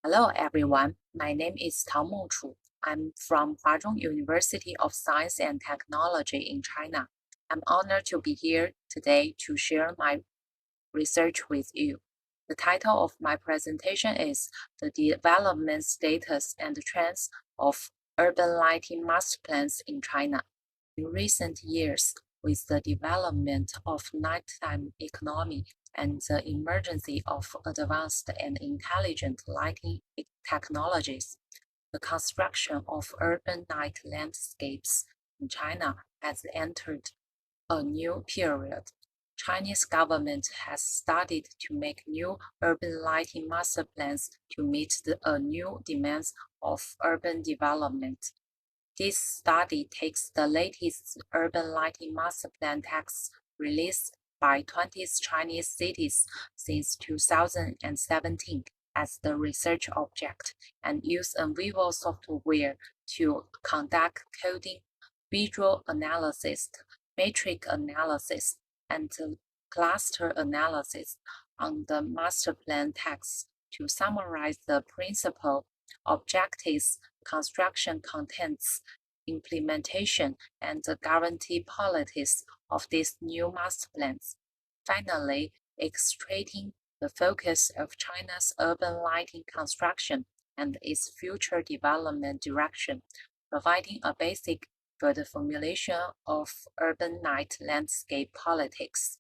Hello everyone, my name is Tao Chu. I'm from Huazhong University of Science and Technology in China. I'm honored to be here today to share my research with you. The title of my presentation is The Development Status and Trends of Urban Lighting Master Plans in China. In recent years, with the development of nighttime economy and the emergence of advanced and intelligent lighting technologies, the construction of urban night landscapes in China has entered a new period. Chinese government has started to make new urban lighting master plans to meet the new demands of urban development. This study takes the latest urban lighting master plan text released by 20 Chinese cities since 2017 as the research object and use Vivo software to conduct coding, visual analysis, matrix analysis, and cluster analysis on the master plan text to summarize the principal objectives, construction contents, implementation, and the guarantee policies of these new master plans. Finally, illustrating the focus of China's urban lighting construction and its future development direction, providing a basic for the formulation of urban night landscape politics.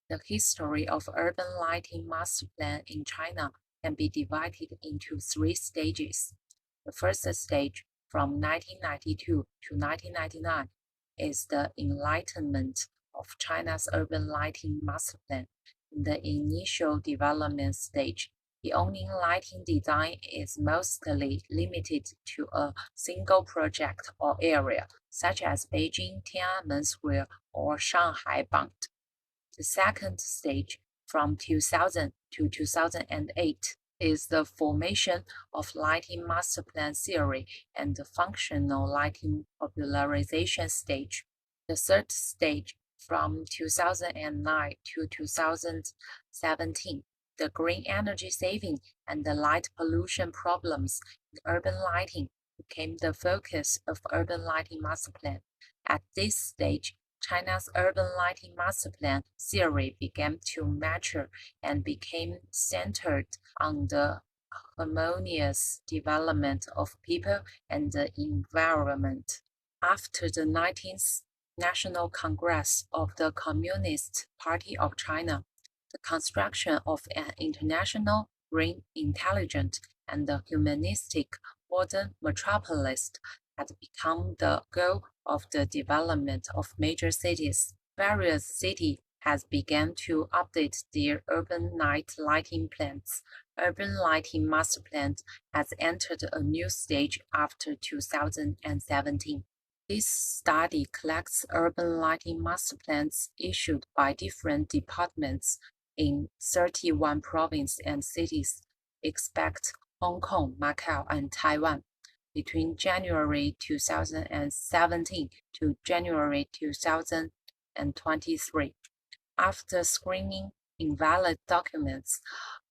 The history of urban lighting master plan in China can be divided into three stages. The first stage, from 1992 to 1999, is the enlightenment of China's urban lighting master plan. In the initial development stage, the only lighting design is mostly limited to a single project or area, such as Beijing Tiananmen Square or Shanghai Bund. The second stage, from 2000 to 2008, is the formation of lighting master plan theory and the functional lighting popularization stage. The third stage, from 2009 to 2017, the green energy saving and the light pollution problems in urban lighting became the focus of urban lighting master plan. At this stage, China's urban lighting master plan theory began to mature and became centered on the harmonious development of people and the environment. After the 19th National Congress of the Communist Party of China, the construction of an international, green, intelligent, and humanistic modern metropolis had become the goal of the development of major cities. Various cities has begun to update their urban night lighting plans. Urban lighting master plan has entered a new stage after 2017. This study collects urban lighting master plans issued by different departments in 31 provinces and cities, except Hong Kong, Macau, and Taiwan, between January 2017 to January 2023. After screening invalid documents,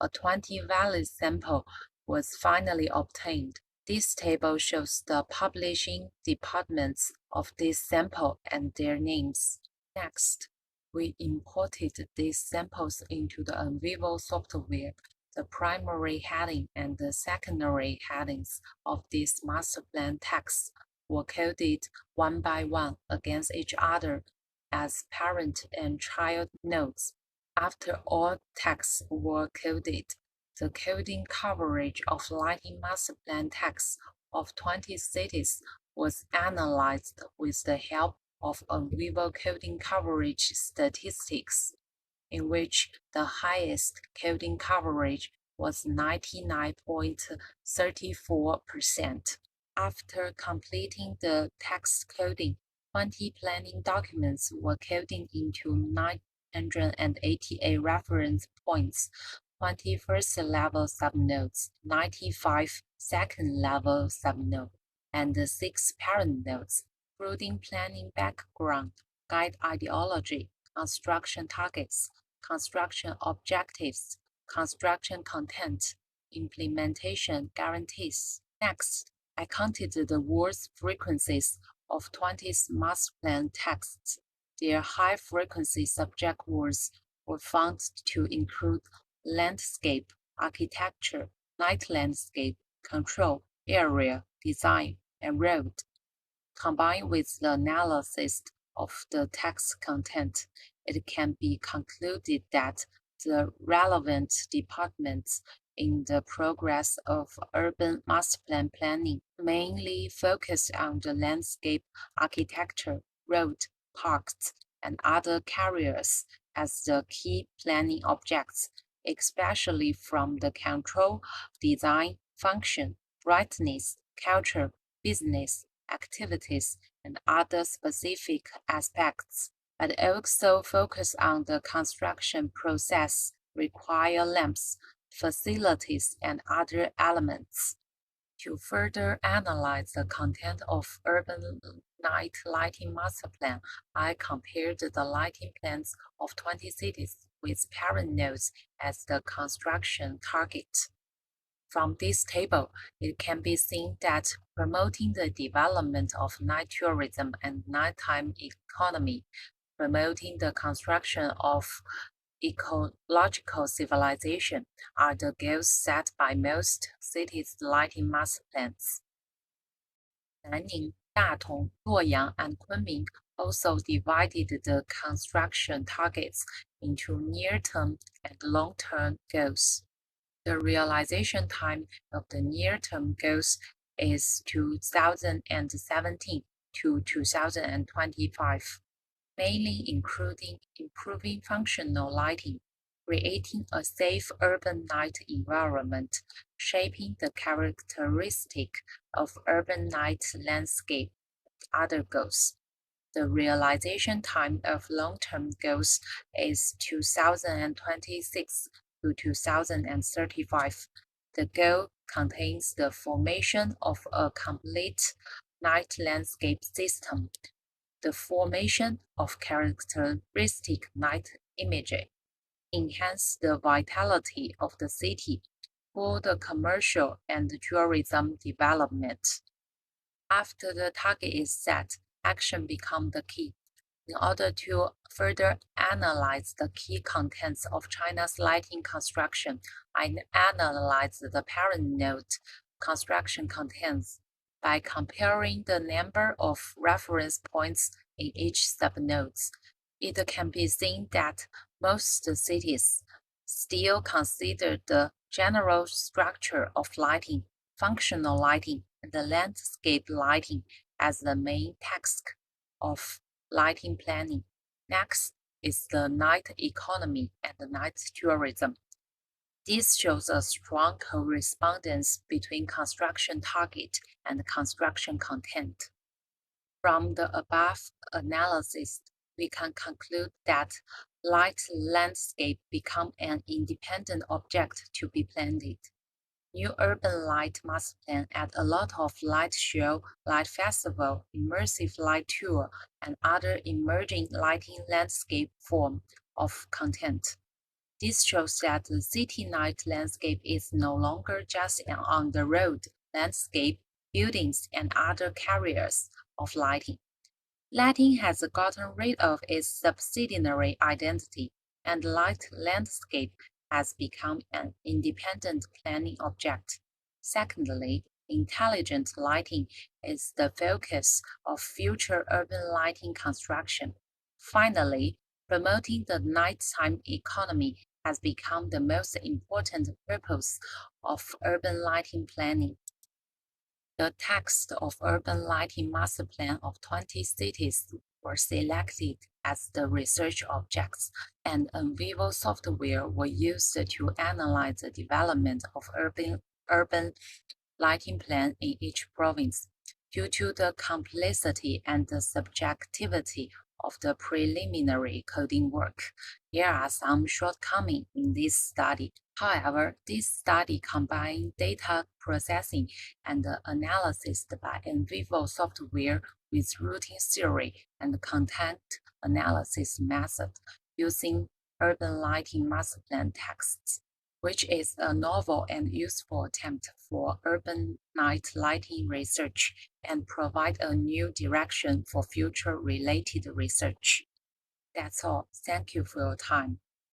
a 20 valid sample was finally obtained. This table shows the publishing departments of this sample and their names. Next, we imported these samples into the Vivo software. The primary heading and the secondary headings of this master plan text were coded one by one against each other as parent and child nodes. After all texts were coded, the coding coverage of lighting master plan text of 20 cities was analyzed with the help of Vivo coding coverage statistics, in which the highest coding coverage was 99.34%. After completing the text coding, 20 planning documents were coded into 988 reference points, 20 first-level subnodes, 95 second-level subnodes, and 6 parent nodes, including planning background, guide ideology, construction targets, construction objectives, construction content, implementation guarantees. Next, I counted the words frequencies of 20 Masterplan texts. Their high-frequency subject words were found to include landscape, architecture, night landscape, control, area, design, and road. Combined with the analysis of the text content, it can be concluded that the relevant departments in the progress of urban masterplan planning mainly focus on the landscape, architecture, road, parks, and other carriers as the key planning objects, especially from the control, design, function, brightness, culture, business, activities, and other specific aspects, but also focus on the construction process, require lamps, facilities, and other elements. To further analyze the content of urban night lighting master plan, I compared the lighting plans of 20 cities with parent nodes as the construction target. From this table, it can be seen that promoting the development of night tourism and nighttime economy, promoting the construction of ecological civilization are the goals set by most cities' lighting master plans. Nanning, Datong, Luoyang, and Kunming also divided the construction targets into near-term and long-term goals. The realization time of the near-term goals is 2017 to 2025, mainly including improving functional lighting, creating a safe urban night environment, shaping the characteristic of urban night landscape, and other goals. The realization time of long-term goals is 2026 to 2035. The goal contains the formation of a complete night landscape system, the formation of characteristic night imagery, enhance the vitality of the city for the commercial and tourism development. After the target is set, action becomes the key. In order to further analyze the key contents of China's lighting construction, I analyzed the parent node construction contents by comparing the number of reference points in each subnodes. It can be seen that most cities still consider the general structure of lighting, functional lighting, and the landscape lighting as the main task of lighting planning. Next is the night economy and the night tourism. This shows a strong correspondence between construction target and construction content. From the above analysis, we can conclude that light landscape become an independent object to be planned. New urban light master plan add a lot of light show, light festival, immersive light tour, and other emerging lighting landscape form of content. This shows that the city night landscape is no longer just an on-the-road landscape, buildings, and other carriers of lighting. Lighting has gotten rid of its subsidiary identity, and light landscape has become an independent planning object. Secondly, intelligent lighting is the focus of future urban lighting construction. Finally, promoting the nighttime economy has become the most important purpose of urban lighting planning. The text of urban lighting master plan of 20 cities were selected as the research objects, and NVivo software were used to analyze the development of urban lighting plan in each province. Due to the complexity and the subjectivity of the preliminary coding work, there are some shortcomings in this study. However, this study combined data processing and analysis by NVivo software with routing theory and content analysis method using urban lighting master plan texts. which is a novel and useful attempt for urban night lighting research and provide a new direction for future related research. That's all. Thank you for your time.